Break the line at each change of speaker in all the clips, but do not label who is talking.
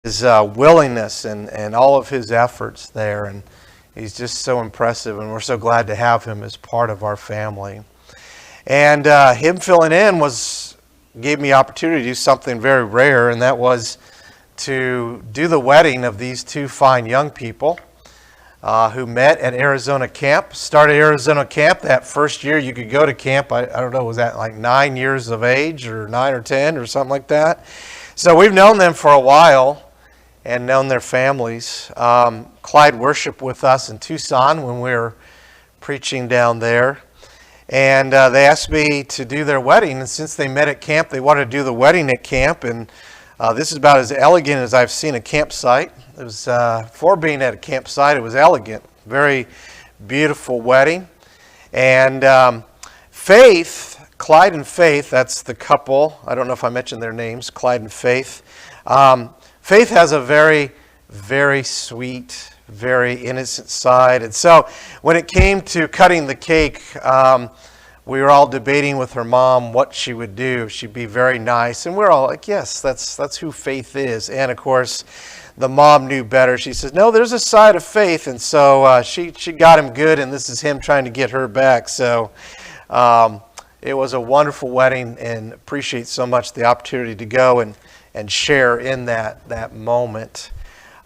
his willingness and all of his efforts there. And he's just so impressive, and we're so glad to have him as part of our family. And him filling in gave me opportunity to do something very rare, and that was to do the wedding of these two fine young people who met at Arizona camp. Started Arizona camp that first year you could go to camp. I don't know, was that like 9 years of age or 9 or 10 or something like that? So we've known them for a while and known their families. Clyde worshiped with us in Tucson when we were preaching down there. And they asked me to do their wedding. And since they met at camp, they wanted to do the wedding at camp. And this is about as elegant as I've seen a campsite. It was, for being at a campsite, it was elegant. Very beautiful wedding. And Clyde and Faith, that's the couple. I don't know if I mentioned their names, Clyde and Faith. Faith has a very, very sweet, very innocent side. And so when it came to cutting the cake, we were all debating with her mom what she would do. She'd be very nice. And we're all like, yes, that's who Faith is. And of course, the mom knew better. She says, no, there's a side of Faith. And so she got him good, and this is him trying to get her back. So it was a wonderful wedding, and appreciate so much the opportunity to go and share in that moment.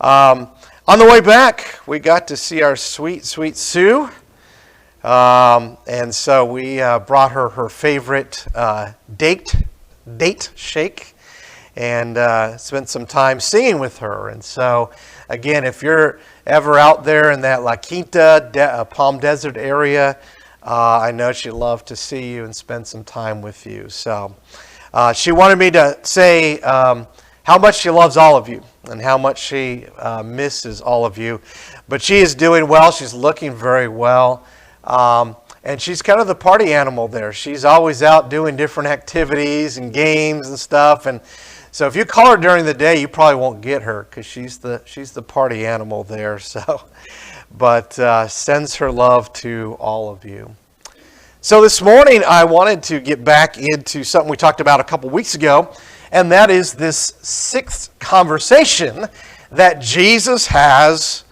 On the way back, we got to see our sweet, sweet Sue. And so we brought her favorite date shake and spent some time singing with her. And so, again, if you're ever out there in that La Quinta, Palm Desert area, I know she'd love to see you and spend some time with you. So she wanted me to say how much she loves all of you and how much she misses all of you. But she is doing well. She's looking very well. And she's kind of the party animal there. She's always out doing different activities and games and stuff. And so if you call her during the day, you probably won't get her because she's the party animal there. So, but sends her love to all of you. So this morning I wanted to get back into something we talked about a couple weeks ago, and that is this sixth conversation that Jesus has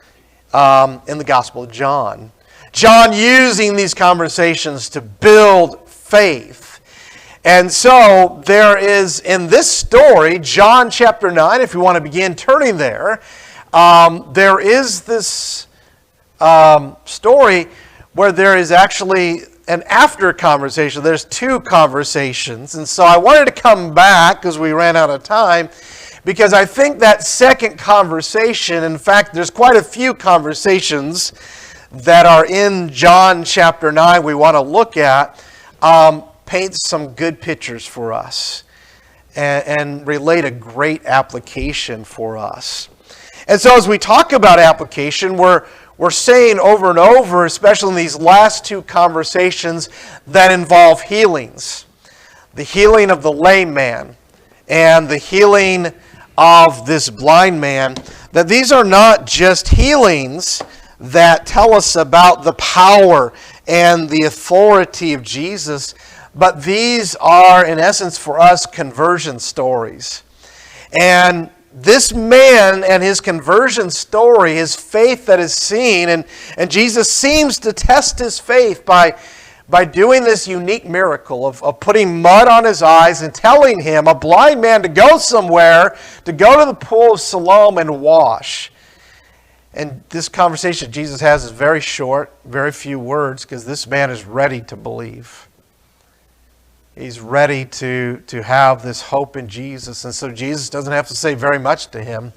in the Gospel of John. John using these conversations to build faith. And so there is in this story, John chapter 9, if you want to begin turning there, there is this story where there is actually an after conversation. There's two conversations. And so I wanted to come back because we ran out of time, because I think that second conversation, in fact, there's quite a few conversations that are in John chapter 9 we want to look at, paints some good pictures for us and relate a great application for us. And so as we talk about application, we're saying over and over, especially in these last two conversations that involve healings. The healing of the lame man and the healing of this blind man, that these are not just healings that tell us about the power and the authority of Jesus, but these are, in essence, for us, conversion stories. And this man and his conversion story, his faith that is seen, and Jesus seems to test his faith by doing this unique miracle of putting mud on his eyes and telling him, a blind man, to go somewhere, to go to the pool of Siloam and wash. And this conversation Jesus has is very short, very few words, because this man is ready to believe. He's ready to have this hope in Jesus. And so Jesus doesn't have to say very much to him.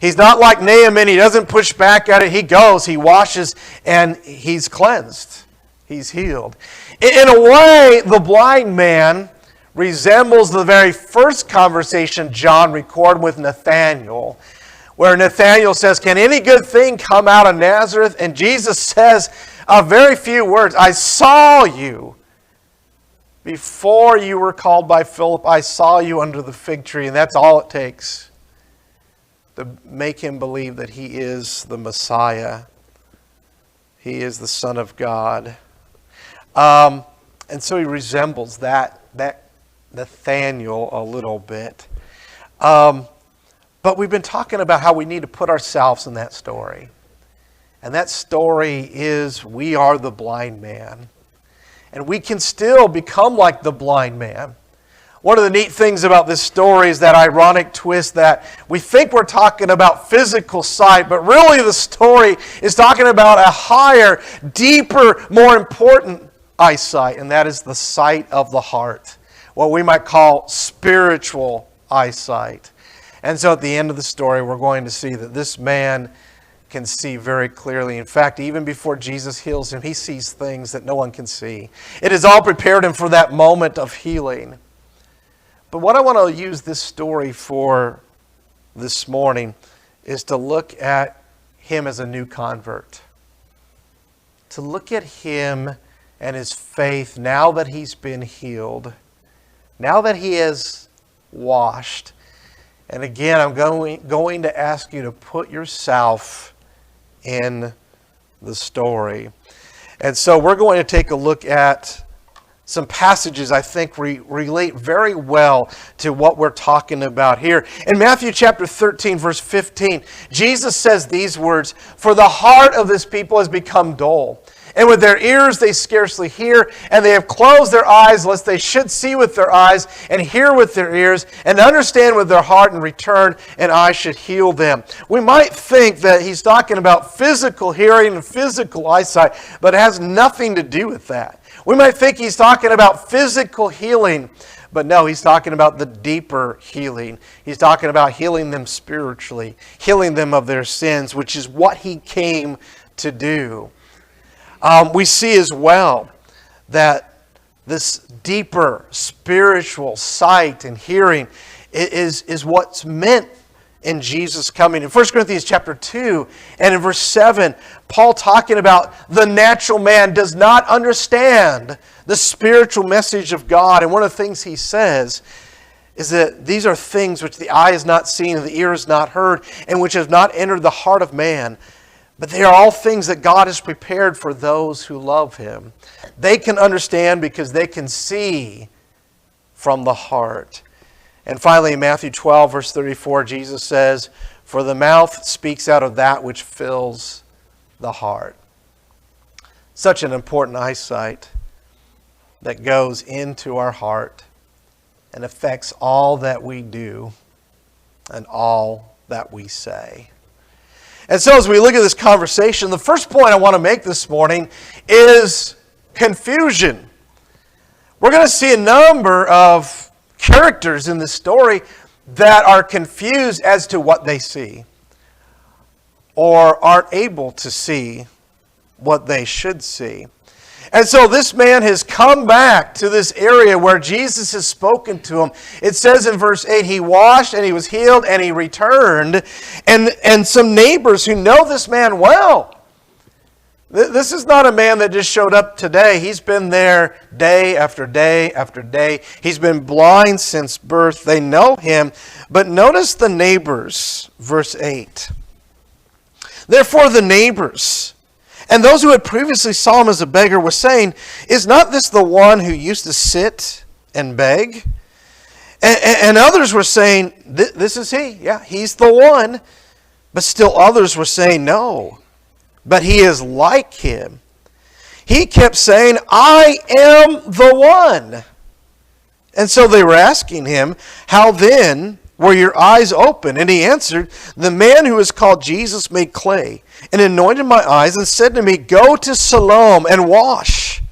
He's not like Naaman. He doesn't push back at it. He goes, he washes, and he's cleansed. He's healed. In a way, the blind man resembles the very first conversation John recorded with Nathanael, where Nathanael says, can any good thing come out of Nazareth? And Jesus says a very few words. I saw you before you were called by Philip. I saw you under the fig tree. And that's all it takes to make him believe that he is the Messiah. He is the Son of God. And so he resembles that Nathanael a little bit. But we've been talking about how we need to put ourselves in that story. And that story is we are the blind man. And we can still become like the blind man. One of the neat things about this story is that ironic twist that we think we're talking about physical sight, but really the story is talking about a higher, deeper, more important eyesight, and that is the sight of the heart, what we might call spiritual eyesight. And so at the end of the story, we're going to see that this man can see very clearly. In fact, even before Jesus heals him, he sees things that no one can see. It has all prepared him for that moment of healing. But what I want to use this story for this morning is to look at him as a new convert. To look at him and his faith now that he's been healed, now that he is washed. And again, I'm going to ask you to put yourself in the story. And so we're going to take a look at some passages I think relate very well to what we're talking about here. In Matthew chapter 13, verse 15, Jesus says these words, "For the heart of this people has become dull, and with their ears they scarcely hear, and they have closed their eyes, lest they should see with their eyes, and hear with their ears, and understand with their heart, and return, and I should heal them." We might think that he's talking about physical hearing and physical eyesight, but it has nothing to do with that. We might think he's talking about physical healing, but no, he's talking about the deeper healing. He's talking about healing them spiritually, healing them of their sins, which is what he came to do. We see as well that this deeper spiritual sight and hearing is what's meant in Jesus coming. In 1 Corinthians chapter 2 and in verse 7, Paul talking about the natural man does not understand the spiritual message of God. And one of the things he says is that these are things which the eye has not seen and the ear has not heard and which have not entered the heart of man. But they are all things that God has prepared for those who love him. They can understand because they can see from the heart. And finally, in Matthew 12, verse 34, Jesus says, "For the mouth speaks out of that which fills the heart." Such an important eyesight that goes into our heart and affects all that we do and all that we say. And so as we look at this conversation, the first point I want to make this morning is confusion. We're going to see a number of characters in this story that are confused as to what they see or aren't able to see what they should see. And so this man has come back to this area where Jesus has spoken to him. It says in verse 8, he washed and he was healed and he returned. And some neighbors who know this man well. This is not a man that just showed up today. He's been there day after day after day. He's been blind since birth. They know him. But notice the neighbors, verse 8. Therefore the neighbors and those who had previously saw him as a beggar were saying, "Is not this the one who used to sit and beg?" And others were saying, "This is he. Yeah, he's the one." But still others were saying, "No, but he is like him." He kept saying, "I am the one." And so they were asking him, "How then were your eyes open?" And he answered, "The man who is called Jesus made clay and anointed my eyes and said to me, 'Go to Siloam and wash.'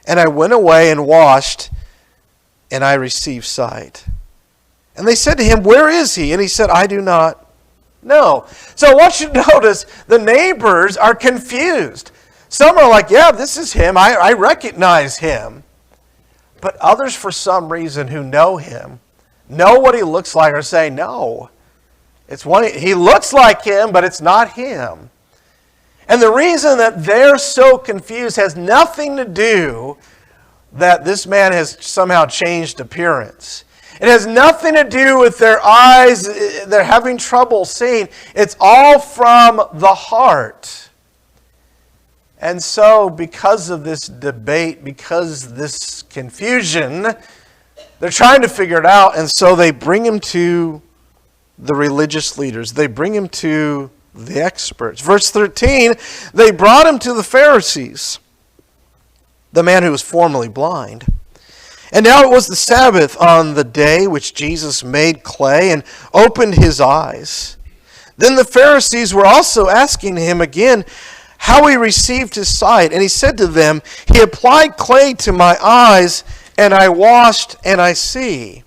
And I went away and washed, and I received sight." And they said to him, "Where is he?" And he said, "I do not know." So I want you to notice the neighbors are confused. Some are like, "Yeah, this is him. I recognize him." But others, for some reason, who know him, know what he looks like, are saying, "No, it's one. He looks like him, but it's not him." And the reason that they're so confused has nothing to do that this man has somehow changed appearance. It has nothing to do with their eyes. They're having trouble seeing. It's all from the heart. And so because of this debate, because of this confusion, they're trying to figure it out. And so they bring him to the religious leaders. They bring him to the experts. Verse 13, they brought him to the Pharisees, the man who was formerly blind. And now it was the Sabbath on the day which Jesus made clay and opened his eyes. Then the Pharisees were also asking him again how he received his sight. And he said to them, he applied clay to my eyes, and I washed, and I see.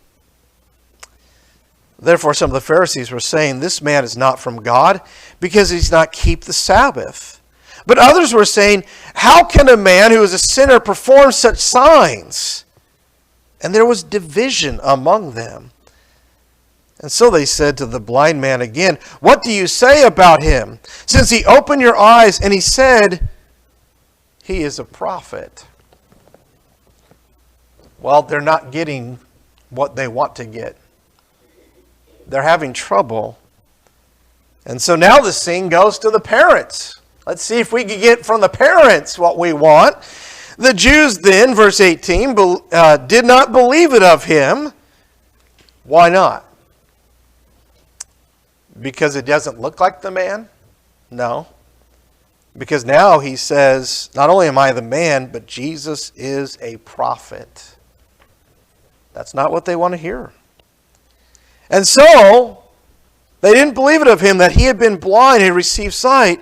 Therefore some of the Pharisees were saying, this man is not from God, because he does not keep the Sabbath. But others were saying, how can a man who is a sinner perform such signs? And there was division among them. And so they said to the blind man again, what do you say about him? Since he opened your eyes, and he said, he is a prophet. Well, they're not getting what they want to get. They're having trouble. And so now the scene goes to the parents. Let's see if we can get from the parents what we want. The Jews then, verse 18, did not believe it of him. Why not? Because it doesn't look like the man? No. Because now he says, not only am I the man, but Jesus is a prophet. That's not what they want to hear. And so, they didn't believe it of him that he had been blind and received sight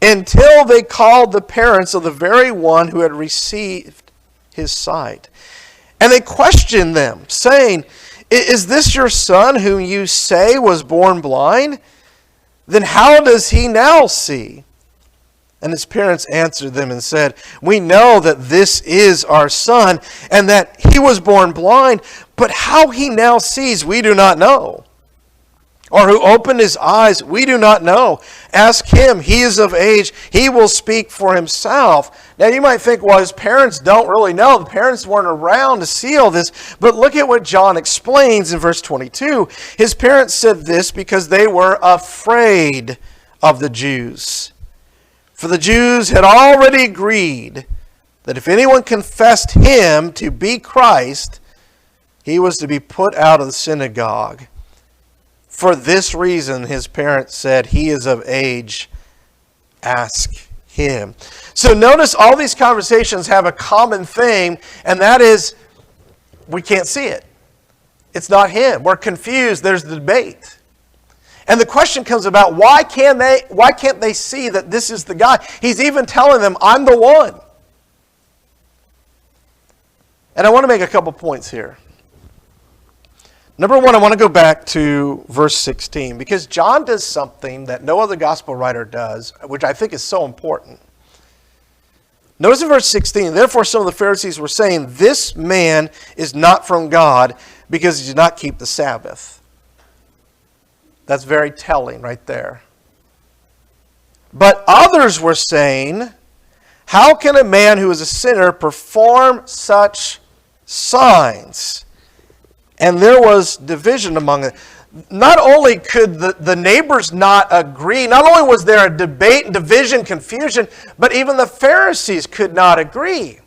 until they called the parents of the very one who had received his sight. And they questioned them, saying, is this your son whom you say was born blind? Then how does he now see? And his parents answered them and said, we know that this is our son, and that he was born blind, but how he now sees we do not know. Or who opened his eyes, we do not know. Ask him, he is of age, he will speak for himself. Now you might think, well, his parents don't really know. The parents weren't around to see all this. But look at what John explains in verse 22. His parents said this because they were afraid of the Jews. For the Jews had already agreed that if anyone confessed him to be Christ, he was to be put out of the synagogue. For this reason, his parents said, he is of age, ask him. So notice all these conversations have a common theme, and that is, we can't see it. It's not him. We're confused. There's the debate. And the question comes about, why can't they see that this is the guy? He's even telling them, I'm the one. And I want to make a couple points here. Number one, I want to go back to verse 16, because John does something that no other gospel writer does, which I think is so important. Notice in verse 16, therefore some of the Pharisees were saying, this man is not from God because he did not keep the Sabbath. That's very telling right there. But others were saying, how can a man who is a sinner perform such signs? And there was division among them. Not only could the neighbors not agree, not only was there a debate, division, confusion, but even the Pharisees could not agree.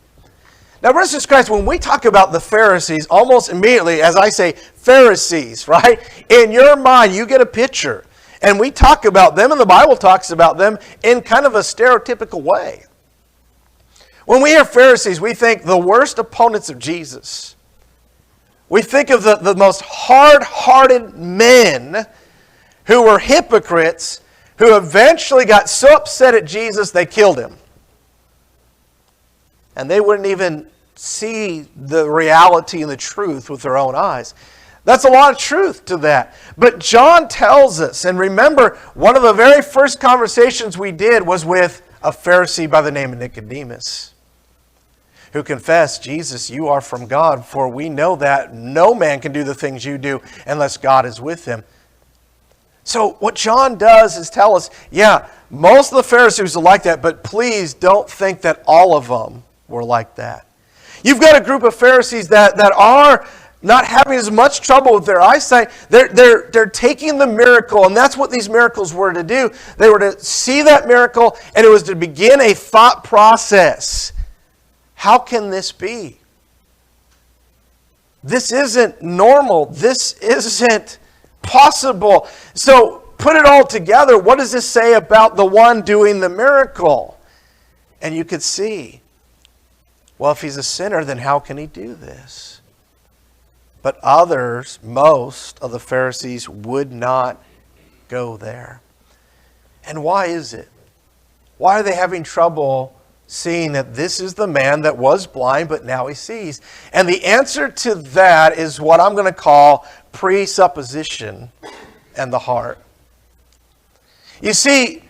Now, brothers and sisters, when we talk about the Pharisees, almost immediately, as I say, Pharisees, right? In your mind, you get a picture. And we talk about them, and the Bible talks about them in kind of a stereotypical way. When we hear Pharisees, we think the worst opponents of Jesus. We think of the most hard-hearted men who were hypocrites who eventually got so upset at Jesus they killed him. And they wouldn't even see the reality and the truth with their own eyes. That's a lot of truth to that. But John tells us, and remember, one of the very first conversations we did was with a Pharisee by the name of Nicodemus, who confessed, Jesus, you are from God, for we know that no man can do the things you do unless God is with him. So what John does is tell us, yeah, most of the Pharisees are like that, but please don't think that all of them were like that. You've got a group of Pharisees that are not having as much trouble with their eyesight. They're taking the miracle, and that's what these miracles were to do. They were to see that miracle, and it was to begin a thought process. How can this be? This isn't normal. This isn't possible. So put it all together. What does this say about the one doing the miracle? And you could see, well, if he's a sinner, then how can he do this? But others, most of the Pharisees, would not go there. And why is it? Why are they having trouble seeing that this is the man that was blind, but now he sees? And the answer to that is what I'm going to call presupposition and the heart. You see,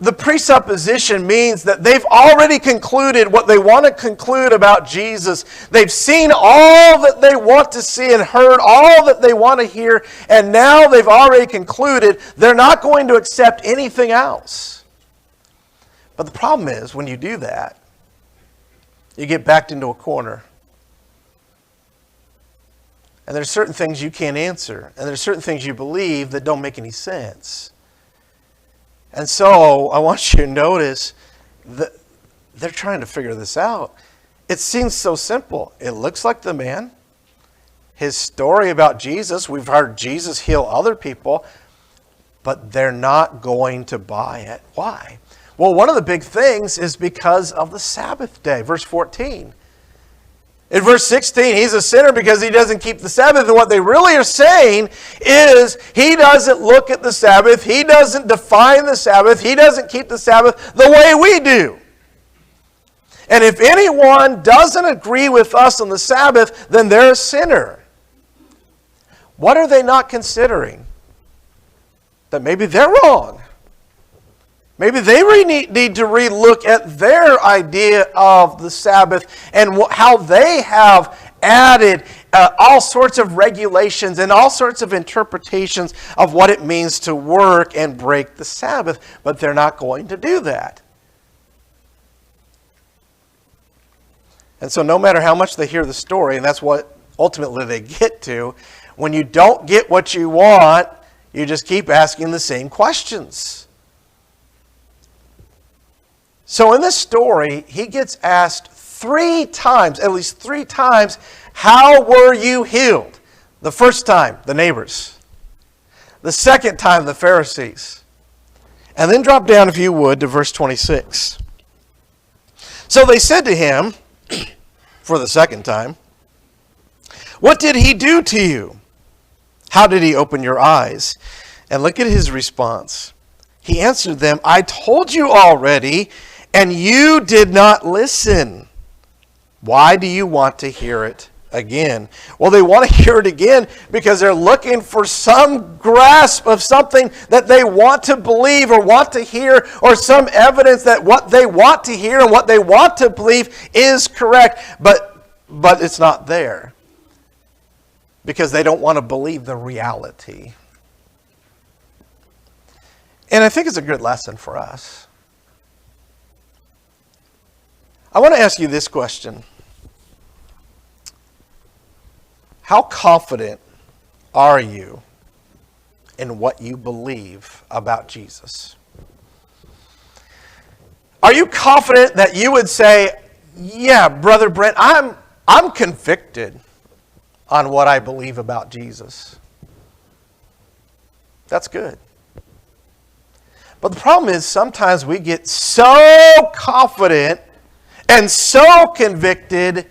the presupposition means that they've already concluded what they want to conclude about Jesus. They've seen all that they want to see and heard all that they want to hear, and now they've already concluded they're not going to accept anything else. But the problem is, when you do that, you get backed into a corner. And there's certain things you can't answer, and there's certain things you believe that don't make any sense. And so I want you to notice that they're trying to figure this out. It seems so simple. It looks like the man. His story about Jesus, we've heard Jesus heal other people, but they're not going to buy it. Why? Well, one of the big things is because of the Sabbath day. Verse 14. In verse 16, he's a sinner because he doesn't keep the Sabbath. And what they really are saying is he doesn't look at the Sabbath. He doesn't define the Sabbath. He doesn't keep the Sabbath the way we do. And if anyone doesn't agree with us on the Sabbath, then they're a sinner. What are they not considering? That maybe they're wrong. Maybe they need to relook at their idea of the Sabbath and how they have added all sorts of regulations and all sorts of interpretations of what it means to work and break the Sabbath. But they're not going to do that. And so no matter how much they hear the story, and that's what ultimately they get to, when you don't get what you want, you just keep asking the same questions. So in this story, he gets asked 3 times, at least 3 times, how were you healed? The first time, the neighbors. The second time, the Pharisees. And then drop down, if you would, to verse 26. So they said to him, for the second time, what did he do to you? How did he open your eyes? And look at his response. He answered them, I told you already, and you did not listen. Why do you want to hear it again? Well, they want to hear it again because they're looking for some grasp of something that they want to believe or want to hear, or some evidence that what they want to hear and what they want to believe is correct, but it's not there because they don't want to believe the reality. And I think it's a good lesson for us. I want to ask you this question. How confident are you in what you believe about Jesus? Are you confident that you would say, yeah, Brother Brent, I'm convicted on what I believe about Jesus? That's good. But the problem is sometimes we get so confident and so convicted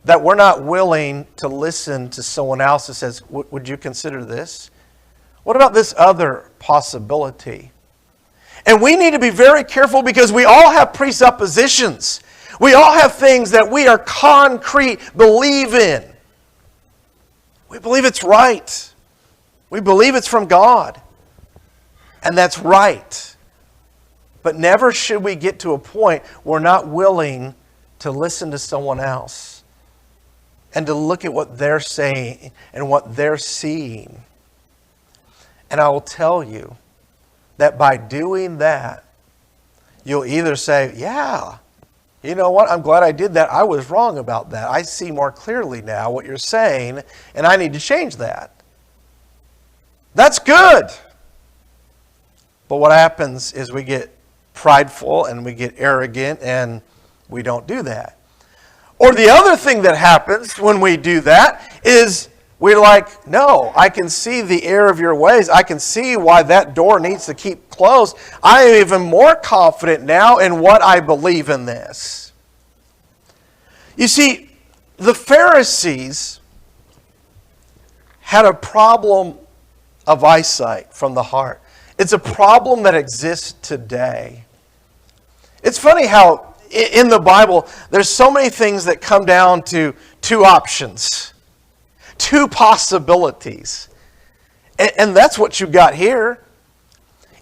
that we're not willing to listen to someone else that says, would you consider this? What about this other possibility? And we need to be very careful because we all have presuppositions. We all have things that we are concrete believe in. We believe it's right. We believe it's from God. And that's right. But never should we get to a point where we're not willing to listen to someone else and to look at what they're saying and what they're seeing. And I will tell you that by doing that, you'll either say, yeah, you know what, I'm glad I did that. I was wrong about that. I see more clearly now what you're saying, and I need to change that. That's good. But what happens is we get prideful and we get arrogant and we don't do that. Or the other thing that happens when we do that is We're like, no, I can see the error of your ways. I can see why that door needs to keep closed. I am even more confident now in what I believe in this. You see, the Pharisees had a problem of eyesight from the heart. It's a problem that exists today. It's funny how in the Bible, there's so many things that come down to two options, two possibilities. And that's what you got here.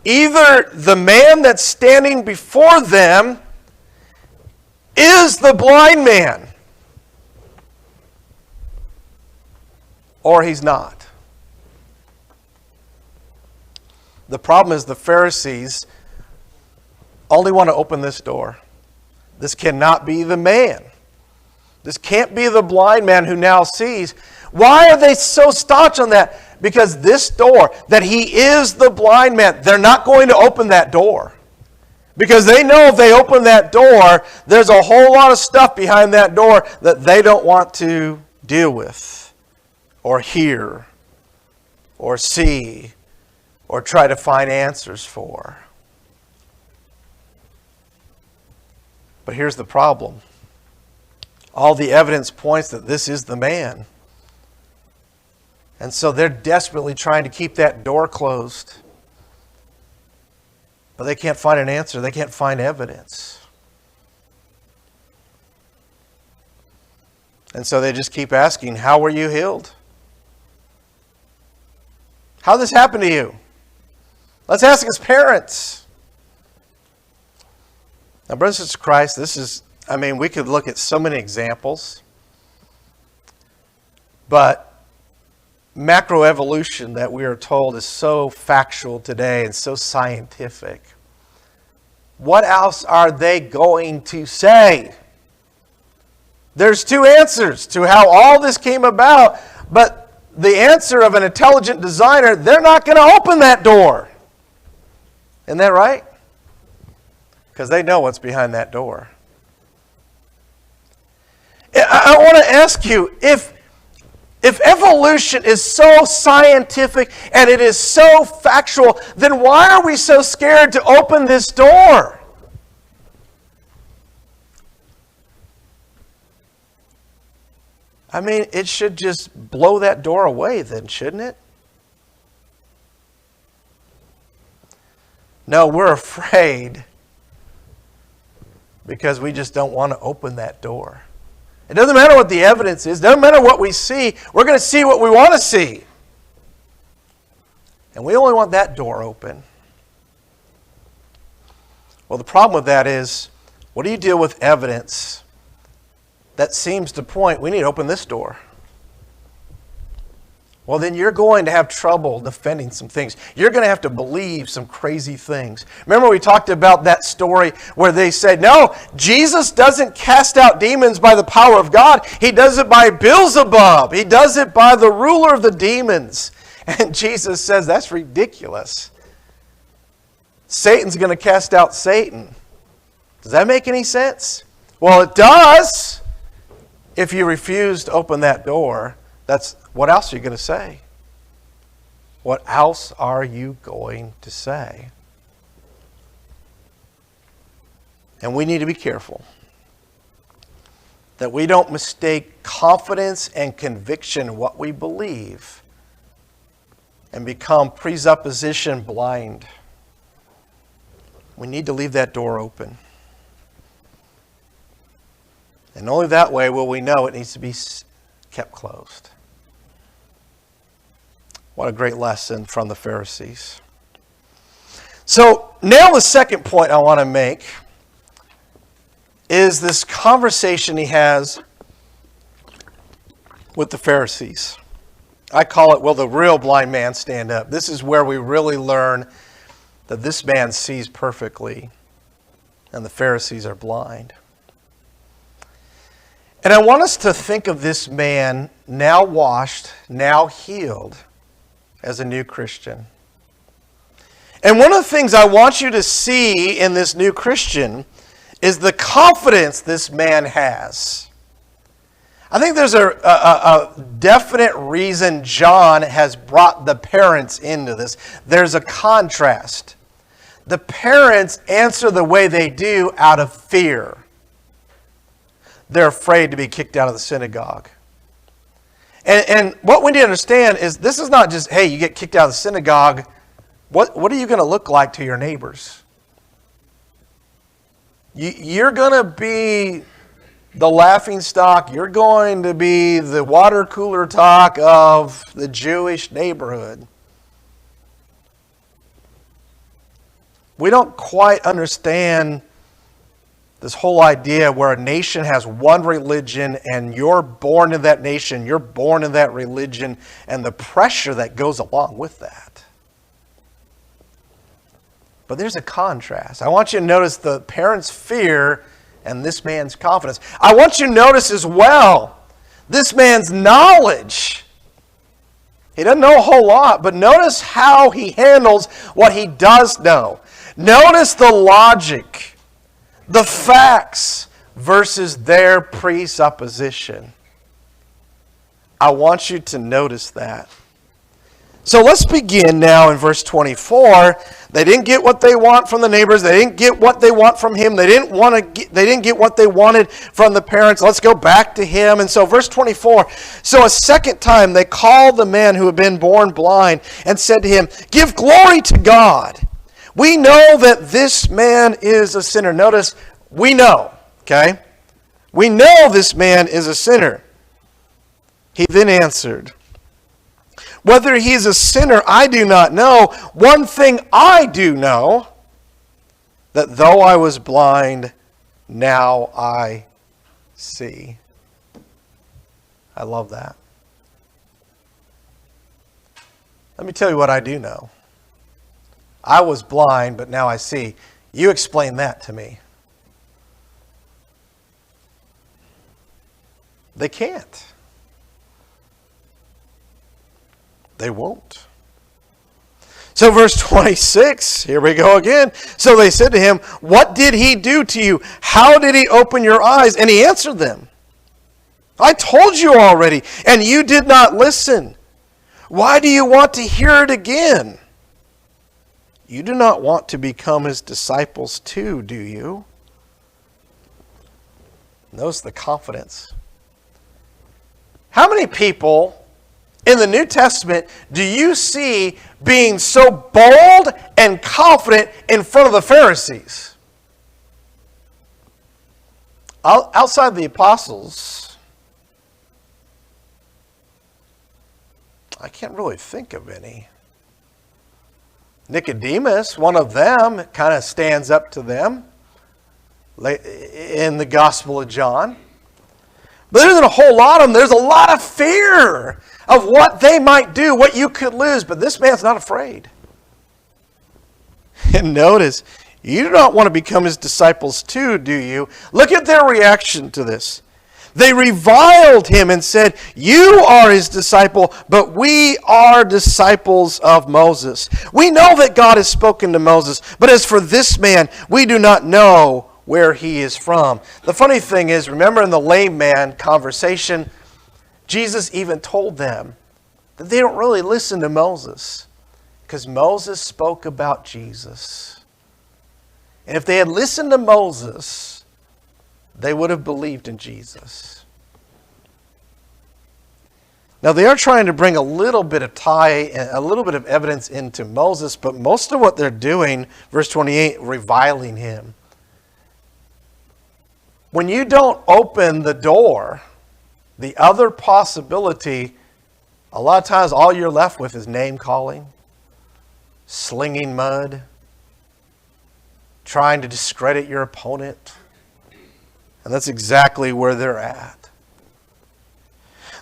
Either the man that's standing before them is the blind man, or he's not. The problem is the Pharisees only want to open this door. This cannot be the man. This can't be the blind man who now sees. Why are they so staunch on that? Because this door, that he is the blind man, they're not going to open that door. Because they know if they open that door, there's a whole lot of stuff behind that door that they don't want to deal with, or hear, or see, or try to find answers for. But here's the problem. All the evidence points that this is the man. And so they're desperately trying to keep that door closed. But they can't find an answer. They can't find evidence. And so they just keep asking, how were you healed? How did this happen to you? Let's ask his parents. Now, brothers and sisters in Christ, we could look at so many examples. But macroevolution that we are told is so factual today and so scientific. What else are they going to say? There's two answers to how all this came about, but the answer of an intelligent designer, they're not going to open that door. Isn't that right? Because they know what's behind that door. I want to ask you, if evolution is so scientific and it is so factual, then why are we so scared to open this door? It should just blow that door away then, shouldn't it? No, we're afraid because we just don't want to open that door. It doesn't matter what the evidence is. It doesn't matter what we see. We're going to see what we want to see. And we only want that door open. Well, the problem with that is, what do you deal with evidence that seems to point, we need to open this door? Well, then you're going to have trouble defending some things. You're going to have to believe some crazy things. Remember we talked about that story where they said, no, Jesus doesn't cast out demons by the power of God. He does it by Beelzebub. He does it by the ruler of the demons. And Jesus says, that's ridiculous. Satan's going to cast out Satan. Does that make any sense? Well, it does. If you refuse to open that door, what else are you going to say? What else are you going to say? And we need to be careful that we don't mistake confidence and conviction in what we believe and become presupposition blind. We need to leave that door open. And only that way will we know it needs to be kept closed. What a great lesson from the Pharisees. So now the second point I want to make is this conversation he has with the Pharisees. I call it, will the real blind man stand up? This is where we really learn that this man sees perfectly and the Pharisees are blind. And I want us to think of this man, now washed, now healed, as a new Christian. And one of the things I want you to see in this new Christian is the confidence this man has. I think there's a definite reason John has brought the parents into this. There's a contrast. The parents answer the way they do out of fear. They're afraid to be kicked out of the synagogue. And what we need to understand is this is not just, hey, you get kicked out of the synagogue. What are you going to look like to your neighbors? You're going to be the laughing stock. You're going to be the water cooler talk of the Jewish neighborhood. We don't quite understand this whole idea where a nation has one religion and you're born in that nation, you're born in that religion, and the pressure that goes along with that. But there's a contrast. I want you to notice the parents' fear and this man's confidence. I want you to notice as well this man's knowledge. He doesn't know a whole lot, but notice how he handles what he does know. Notice the logic, the facts versus their presupposition. I want you to notice that. So let's begin now in verse 24. They didn't get what they want from the neighbors. They didn't get what they want from him. They didn't get what they wanted from the parents. Let's go back to him. And so verse 24. So a second time they called the man who had been born blind and said to him, "Give glory to God. We know that this man is a sinner." Notice, we know, okay? We know this man is a sinner. He then answered, "Whether he is a sinner, I do not know. One thing I do know, that though I was blind, now I see." I love that. Let me tell you what I do know. I was blind, but now I see. You explain that to me. They can't. They won't. So verse 26, here we go again. So they said to him, "What did he do to you? How did he open your eyes?" And he answered them, "I told you already, and you did not listen. Why do you want to hear it again? You do not want to become his disciples too, do you?" Notice the confidence. How many people in the New Testament do you see being so bold and confident in front of the Pharisees? Outside the apostles, I can't really think of any. Nicodemus, one of them, kind of stands up to them in the Gospel of John. But there isn't a whole lot of them. There's a lot of fear of what they might do, what you could lose. But this man's not afraid. And notice, you do not want to become his disciples too, do you? Look at their reaction to this. They reviled him and said, "You are his disciple, but we are disciples of Moses. We know that God has spoken to Moses, but as for this man, we do not know where he is from." The funny thing is, remember in the lame man conversation, Jesus even told them that they don't really listen to Moses because Moses spoke about Jesus. And if they had listened to Moses, they would have believed in Jesus. Now they are trying to bring a little bit of a little bit of evidence into Moses, but most of what they're doing, verse 28, reviling him. When you don't open the door, the other possibility, a lot of times all you're left with is name calling, slinging mud, trying to discredit your opponent. And that's exactly where they're at.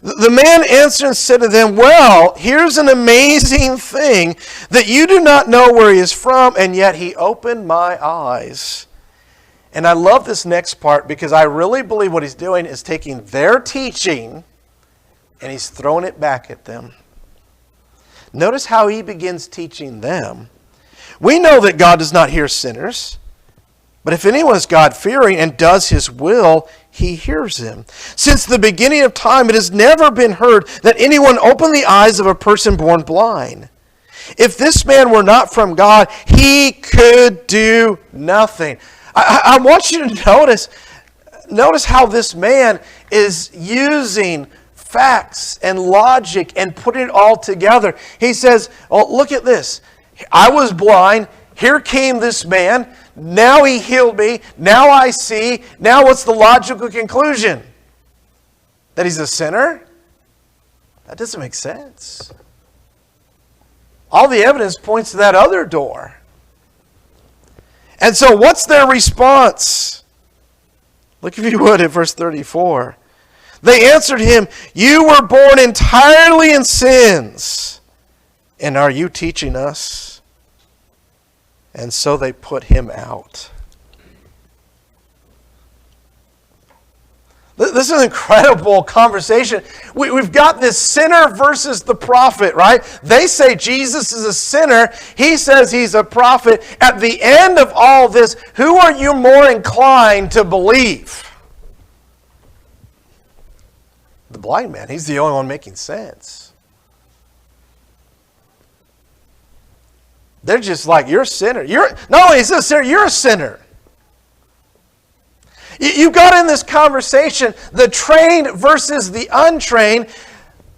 The man answered and said to them, "Well, here's an amazing thing, that you do not know where he is from, and yet he opened my eyes." And I love this next part because I really believe what he's doing is taking their teaching and he's throwing it back at them. Notice how he begins teaching them. "We know that God does not hear sinners. But if anyone is God-fearing and does his will, he hears him. Since the beginning of time, it has never been heard that anyone opened the eyes of a person born blind. If this man were not from God, he could do nothing. I want you to notice how this man is using facts and logic and putting it all together. He says, oh, look at this. I was blind. Here came this man. Now he healed me. Now I see. Now what's the logical conclusion? That he's a sinner? That doesn't make sense. All the evidence points to that other door. And so what's their response? Look, if you would, at verse 34. They answered him, "You were born entirely in sins, and are you teaching us?" And so they put him out. This is an incredible conversation. We've got this sinner versus the prophet, right? They say Jesus is a sinner. He says he's a prophet. At the end of all this, who are you more inclined to believe? The blind man. He's the only one making sense. They're just like, you're a sinner. Not only is this a sinner, you're a sinner. You got in this conversation, the trained versus the untrained.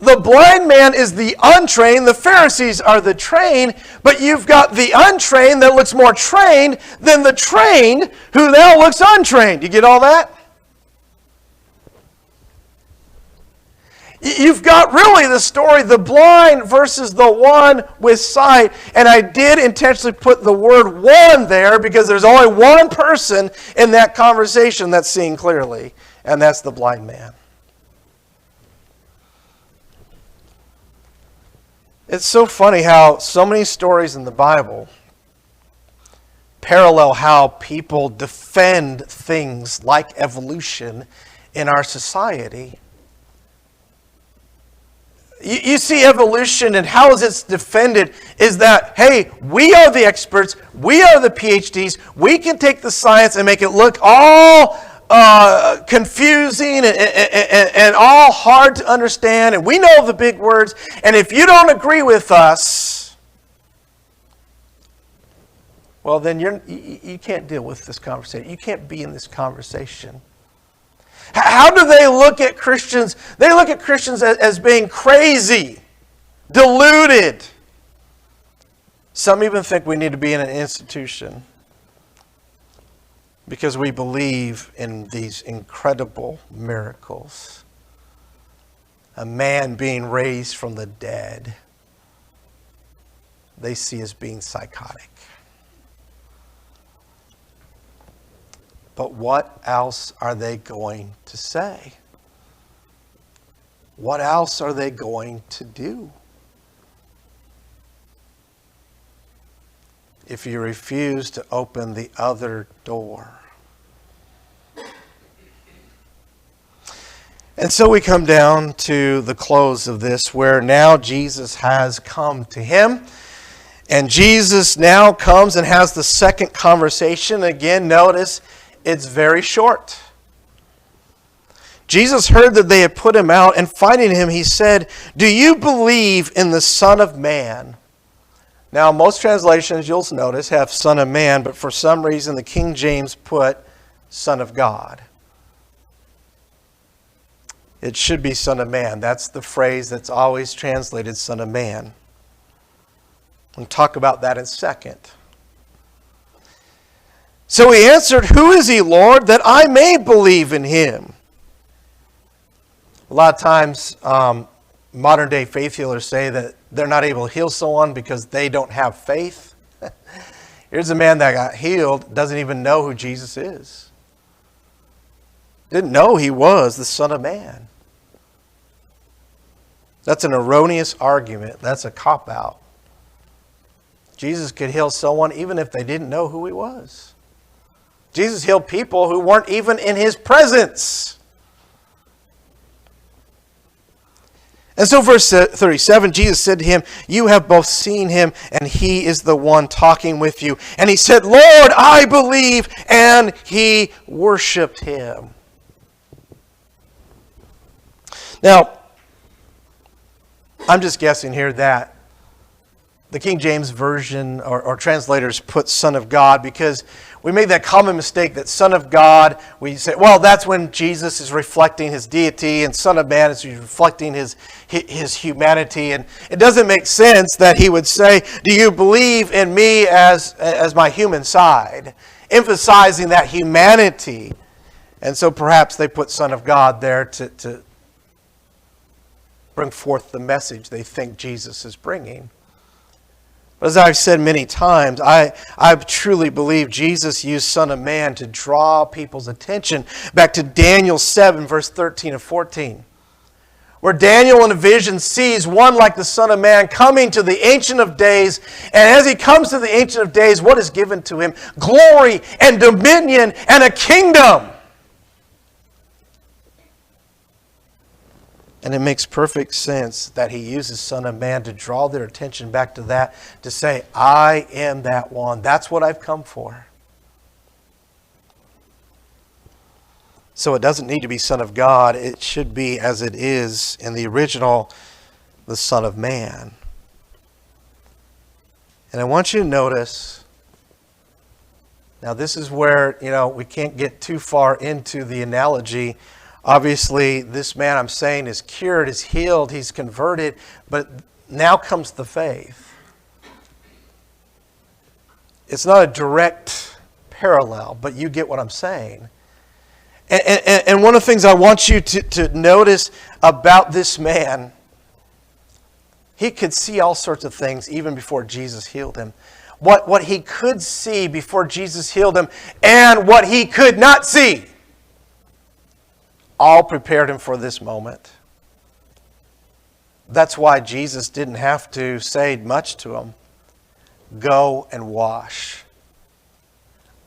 The blind man is the untrained. The Pharisees are the trained. But you've got the untrained that looks more trained than the trained who now looks untrained. You get all that? You've got really the story, the blind versus the one with sight. And I did intentionally put the word one there because there's only one person in that conversation that's seeing clearly, and that's the blind man. It's so funny how so many stories in the Bible parallel how people defend things like evolution in our society. You see evolution, and how is it defended is that, hey, we are the experts, we are the PhDs, we can take the science and make it look all confusing and all hard to understand, and we know the big words, and if you don't agree with us, well, then you can't deal with this conversation. You can't be in this conversation. How do they look at Christians? They look at Christians as being crazy, deluded. Some even think we need to be in an institution because we believe in these incredible miracles. A man being raised from the dead, they see as being psychotic. But what else are they going to say? What else are they going to do? If you refuse to open the other door. And so we come down to the close of this, where now Jesus has come to him. And Jesus now comes and has the second conversation. Again, notice, it's very short. Jesus heard that they had put him out, and finding him, he said, "Do you believe in the Son of Man?" Now, most translations, you'll notice, have Son of Man, but for some reason, the King James put Son of God. It should be Son of Man. That's the phrase that's always translated Son of Man. We'll talk about that in a second. So he answered, "Who is he, Lord, that I may believe in him?" A lot of times, modern day faith healers say that they're not able to heal someone because they don't have faith. Here's a man that got healed, doesn't even know who Jesus is. Didn't know he was the Son of Man. That's an erroneous argument. That's a cop-out. Jesus could heal someone even if they didn't know who he was. Jesus healed people who weren't even in his presence. And so verse 37, Jesus said to him, "You have both seen him, and he is the one talking with you." And he said, "Lord, I believe," and he worshiped him. Now, I'm just guessing here that the King James Version or translators put Son of God because we made that common mistake that Son of God, we say, well, that's when Jesus is reflecting his deity, and Son of Man is reflecting his humanity. And it doesn't make sense that he would say, do you believe in me as my human side? Emphasizing that humanity. And so perhaps they put Son of God there to bring forth the message they think Jesus is bringing. But as I've said many times, I truly believe Jesus used Son of Man to draw people's attention back to Daniel 7, verse 13 and 14, where Daniel in a vision sees one like the Son of Man coming to the Ancient of Days. And as he comes to the Ancient of Days, what is given to him? Glory and dominion and a kingdom. And it makes perfect sense that he uses Son of Man to draw their attention back to that, to say, I am that one. That's what I've come for. So it doesn't need to be Son of God. It should be as it is in the original, the Son of Man. And I want you to notice, now this is where, we can't get too far into the analogy. Obviously, this man I'm saying is cured, is healed, he's converted, but now comes the faith. It's not a direct parallel, but you get what I'm saying. And one of the things I want you to notice about this man, he could see all sorts of things even before Jesus healed him. What he could see before Jesus healed him and what he could not see, all prepared him for this moment. That's why Jesus didn't have to say much to him. Go and wash.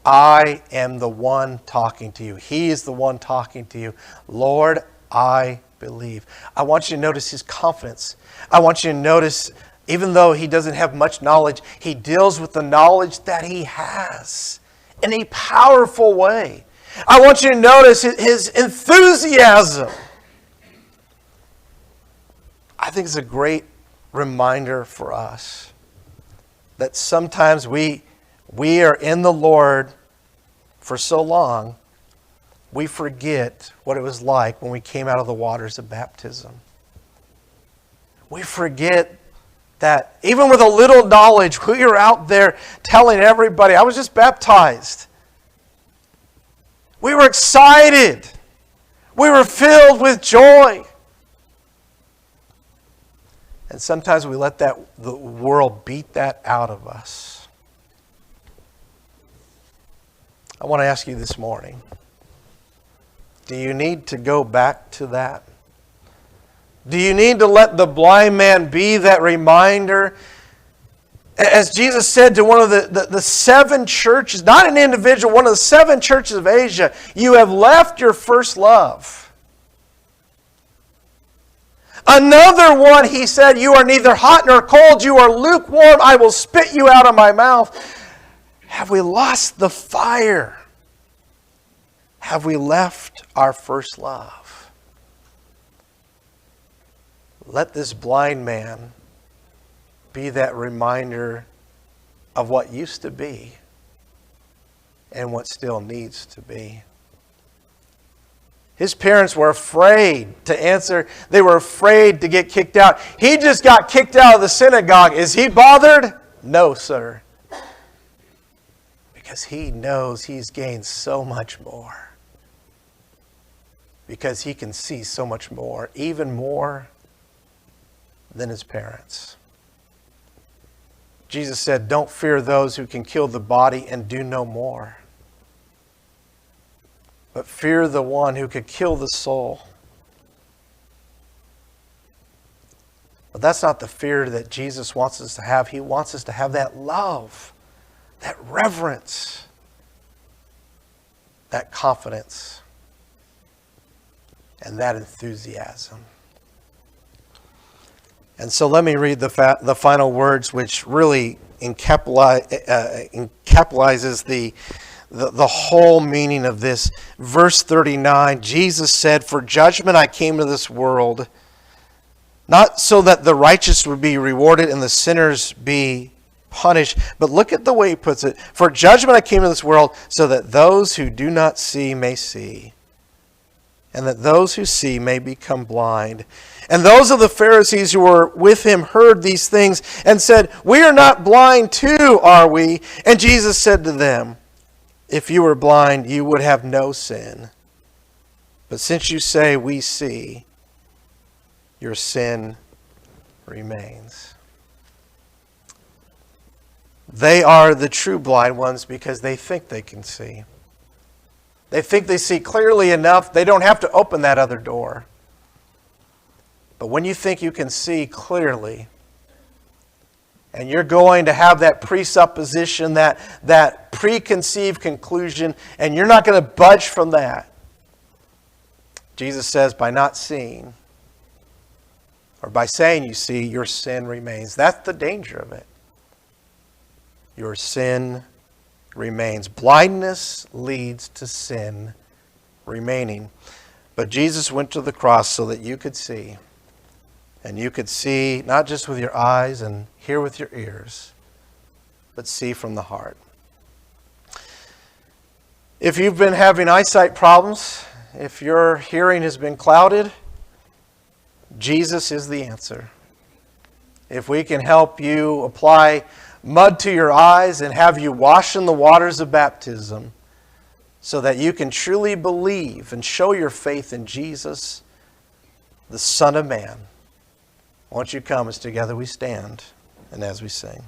I am the one talking to you. He is the one talking to you. Lord, I believe. I want you to notice his confidence. I want you to notice, even though he doesn't have much knowledge, he deals with the knowledge that he has in a powerful way. I want you to notice his enthusiasm. I think it's a great reminder for us that sometimes we are in the Lord for so long, we forget what it was like when we came out of the waters of baptism. We forget that even with a little knowledge, we are out there telling everybody, I was just baptized. We were excited. We were filled with joy. And sometimes we let the world beat that out of us. I want to ask you this morning, do you need to go back to that? Do you need to let the blind man be that reminder? As Jesus said to one of the 7 churches, not an individual, one of the 7 churches of Asia, you have left your first love. Another one, he said, you are neither hot nor cold, you are lukewarm, I will spit you out of my mouth. Have we lost the fire? Have we left our first love? Let this blind man be that reminder of what used to be and what still needs to be. His parents were afraid to answer. They were afraid to get kicked out. He just got kicked out of the synagogue. Is he bothered? No, sir. Because he knows he's gained so much more. Because he can see so much more, even more than his parents. Jesus said, don't fear those who can kill the body and do no more. But fear the one who could kill the soul. But that's not the fear that Jesus wants us to have. He wants us to have that love, that reverence, that confidence, and that enthusiasm. And so let me read the final words, which really encapsulizes the whole meaning of this. Verse 39, Jesus said, "For judgment I came to this world, not so that the righteous would be rewarded and the sinners be punished." But look at the way he puts it. "For judgment I came to this world, so that those who do not see may see, and that those who see may become blind." And those of the Pharisees who were with him heard these things and said, "We are not blind too, are we?" And Jesus said to them, "If you were blind, you would have no sin. But since you say, 'We see,' your sin remains." They are the true blind ones because they think they can see. They think they see clearly enough, they don't have to open that other door. But when you think you can see clearly, and you're going to have that presupposition, that preconceived conclusion, and you're not going to budge from that, Jesus says, by not seeing, or by saying you see, your sin remains. That's the danger of it. Your sin remains. Blindness leads to sin remaining. But Jesus went to the cross so that you could see. And you could see not just with your eyes and hear with your ears, but see from the heart. If you've been having eyesight problems, if your hearing has been clouded, Jesus is the answer. If we can help you apply mud to your eyes and have you wash in the waters of baptism so that you can truly believe and show your faith in Jesus, the Son of Man, won't you come as together we stand and as we sing.